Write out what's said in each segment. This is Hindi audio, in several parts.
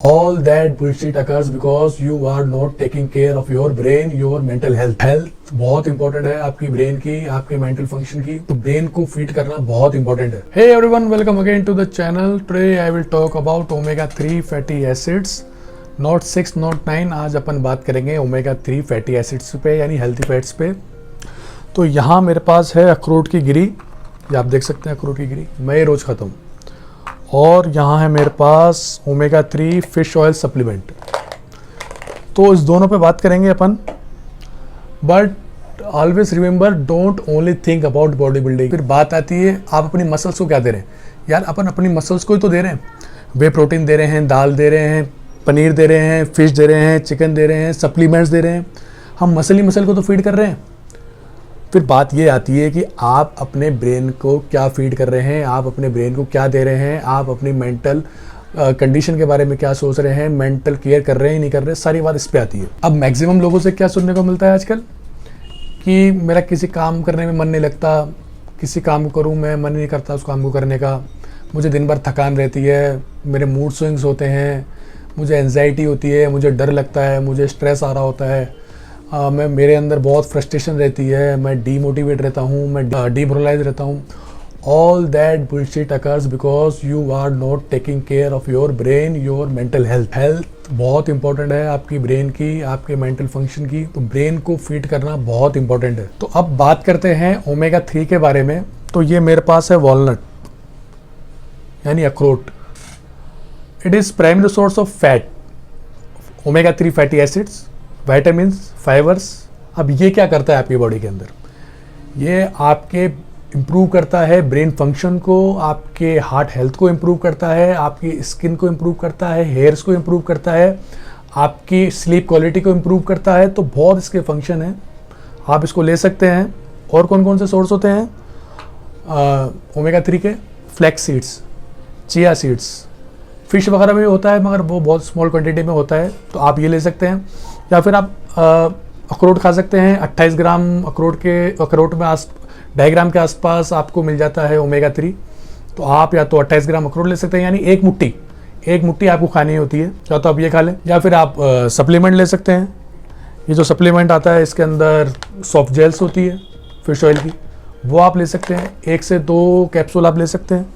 All that bullshit occurs because you are not taking care of your brain, your mental health. Health बहुत इंपॉर्टेंट है आपकी ब्रेन की, आपके मेंटल फंक्शन की, तो ब्रेन को फीड करना बहुत इंपॉर्टेंट है. Hey everyone, welcome again to the channel. Today I will talk about omega-3 fatty acids. Not 6, not 9. आज अपन बात करेंगे omega-3 fatty acids पे, यानी हेल्थी फैट्स पे. तो यहाँ मेरे पास है अखरोट की गिरी, ये आप देख सकते हैं अखरोट की गिरी, मैं ये रोज़ खाता हूँ. और यहाँ है मेरे पास omega-3 फिश ऑयल सप्लीमेंट. तो इस दोनों पे बात करेंगे अपन. But always remember, don't only think about body building. फिर बात आती है आप अपनी मसल्स को क्या दे रहे हैं. यार अपन अपनी मसल्स को ही तो दे रहे हैं. वे प्रोटीन दे रहे हैं, दाल दे रहे हैं, पनीर दे रहे हैं, फिश दे रहे हैं, चिकन दे रहे हैं, सप्लीमेंट्स दे रहे हैं. हम मसल को तो फीड कर रहे हैं. फिर बात ये आती है कि आप अपने ब्रेन को क्या फीड कर रहे हैं, आप अपने ब्रेन को क्या दे रहे हैं, आप अपनी मेंटल कंडीशन के बारे में क्या सोच रहे हैं, मेंटल केयर कर रहे हैं नहीं कर रहे हैं, सारी बात इस पे आती है. अब मैक्सिमम लोगों से क्या सुनने को मिलता है आजकल कि मेरा किसी काम करने में मन नहीं लगता, किसी काम को करूँ मैं मन नहीं करता उस काम को करने का, मुझे दिन भर थकान रहती है, मेरे मूड स्विंग्स होते हैं, मुझे एंजाइटी होती है, मुझे डर लगता है, मुझे स्ट्रेस आ रहा होता है, मैं मेरे अंदर बहुत फ्रस्ट्रेशन रहती है, मैं डीमोटिवेट रहता हूँ, मैं डीमोरलाइज रहता हूँ. All that bullshit occurs because you are not taking care of your brain, your mental health. Health बहुत इंपॉर्टेंट है आपकी ब्रेन की, आपके मेंटल फंक्शन की, तो ब्रेन को फीड करना बहुत इंपॉर्टेंट है. तो अब बात करते हैं omega-3 के बारे में. तो ये मेरे पास है वॉलनट यानी अखरोट. It is primary source of fat, omega-3 fatty acids, vitamin, fibres. अब ये क्या करता है आपकी बॉडी के अंदर, ये आपके इम्प्रूव करता है ब्रेन फंक्शन को, आपके हार्ट हेल्थ को इम्प्रूव करता है, आपकी स्किन को इम्प्रूव करता है, हेयर्स को इम्प्रूव करता है, आपकी स्लीप क्वालिटी को इम्प्रूव करता है. तो बहुत इसके फंक्शन हैं, आप इसको ले सकते हैं. और कौन कौन से सोर्स होते हैं omega-3 के? Flax seeds, chia seeds, fish वगैरह में भी होता है मगर वो बहुत स्मॉल क्वांटिटी में होता है, तो आप ये ले सकते हैं. या फिर आप अखरोट खा सकते हैं. 28 ग्राम अखरोट में 2.5 ग्राम के आसपास आपको मिल जाता है omega-3. तो आप या तो 28 ग्राम अखरोट ले सकते हैं, यानी एक मुट्ठी आपको खानी होती है. या तो आप ये खा लें, या फिर आप सप्लीमेंट ले सकते हैं. ये जो सप्लीमेंट आता है इसके अंदर सॉफ्ट जेल्स होती है फिश ऑयल की, वो आप ले सकते हैं. 1 से 2 कैप्सूल आप ले सकते हैं.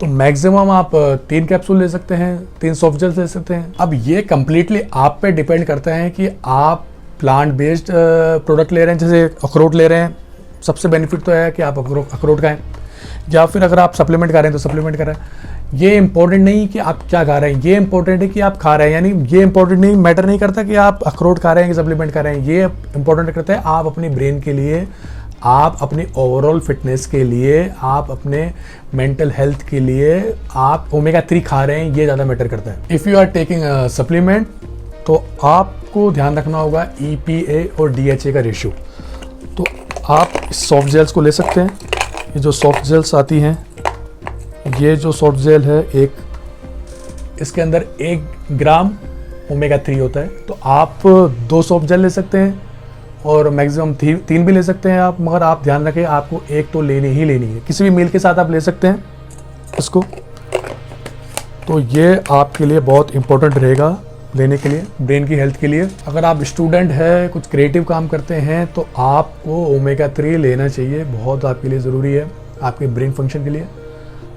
तो मैक्सिमम आप 3 कैप्सूल ले सकते हैं, 3 सॉफ्ट जेल्स ले सकते हैं. अब ये कम्प्लीटली आप पे डिपेंड करता है कि आप प्लांट बेस्ड प्रोडक्ट ले रहे हैं, जैसे अखरोट ले रहे हैं, सबसे बेनिफिट तो है कि आप अखरोट खाएं. या फिर अगर आप सप्लीमेंट खा रहे हैं तो सप्लीमेंट करें. ये इंपॉर्टेंट नहीं कि आप क्या खा रहे हैं, ये इंपॉर्टेंट है कि आप खा रहे हैं. यानी ये इंपॉर्टेंट नहीं, मैटर नहीं करता कि आप अखरोट खा रहे हैं कि सप्लीमेंट खा रहे हैं. ये इंपॉर्टेंट करता है आप अपनी ब्रेन के लिए, आप अपनी ओवरऑल फिटनेस के लिए, आप अपने मेंटल हेल्थ के लिए आप omega-3 खा रहे हैं, ये ज़्यादा मैटर करता है. If you are taking supplement तो आपको ध्यान रखना होगा EPA और DHA का रेशियो. तो आप सॉफ्ट जेल्स को ले सकते हैं. ये जो सॉफ्ट जेल्स आती हैं, ये जो सॉफ्ट जेल है एक, इसके अंदर 1 ग्राम omega-3 होता है. तो आप 2 सॉफ्ट जेल ले सकते हैं और मैक्सिमम 3 भी ले सकते हैं आप, मगर आप ध्यान रखें आपको एक तो लेनी है. किसी भी मील के साथ आप ले सकते हैं इसको. तो ये आपके लिए बहुत इम्पोर्टेंट रहेगा लेने के लिए, ब्रेन की हेल्थ के लिए. अगर आप स्टूडेंट हैं, कुछ क्रिएटिव काम करते हैं, तो आपको omega-3 लेना चाहिए, बहुत आपके लिए ज़रूरी है आपके ब्रेन फंक्शन के लिए.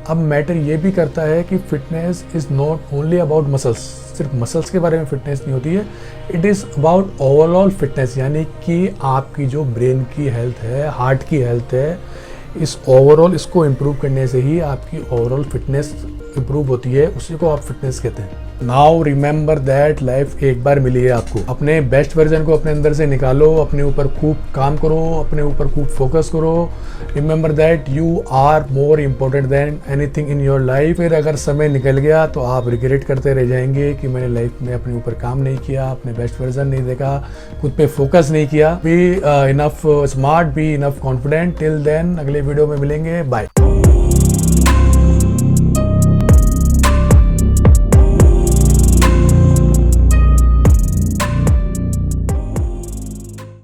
अब मैटर ये भी करता है कि fitness is not only about muscles. सिर्फ मसल्स के बारे में फिटनेस नहीं होती है, it is about overall fitness. यानी कि आपकी जो ब्रेन की हेल्थ है, हार्ट की हेल्थ है, इस ओवरऑल इसको इम्प्रूव करने से ही आपकी ओवरऑल फिटनेस इम्प्रूव होती है. उसी को आप फिटनेस कहते हैं. नाउ रिमेंबर दैट लाइफ एक बार मिली है आपको. अपने बेस्ट वर्जन को अपने अंदर से निकालो, अपने ऊपर खूब काम करो, अपने ऊपर खूब फोकस करो. Remember that you are more important than anything in your life. फिर अगर समय निकल गया तो आप रिग्रेट करते रह जाएंगे कि मैंने लाइफ में अपने ऊपर काम नहीं किया, अपने बेस्ट वर्जन नहीं देखा, खुद पे फोकस नहीं किया. Be enough smart, be enough confident. Till then अगले वीडियो में मिलेंगे. बाय.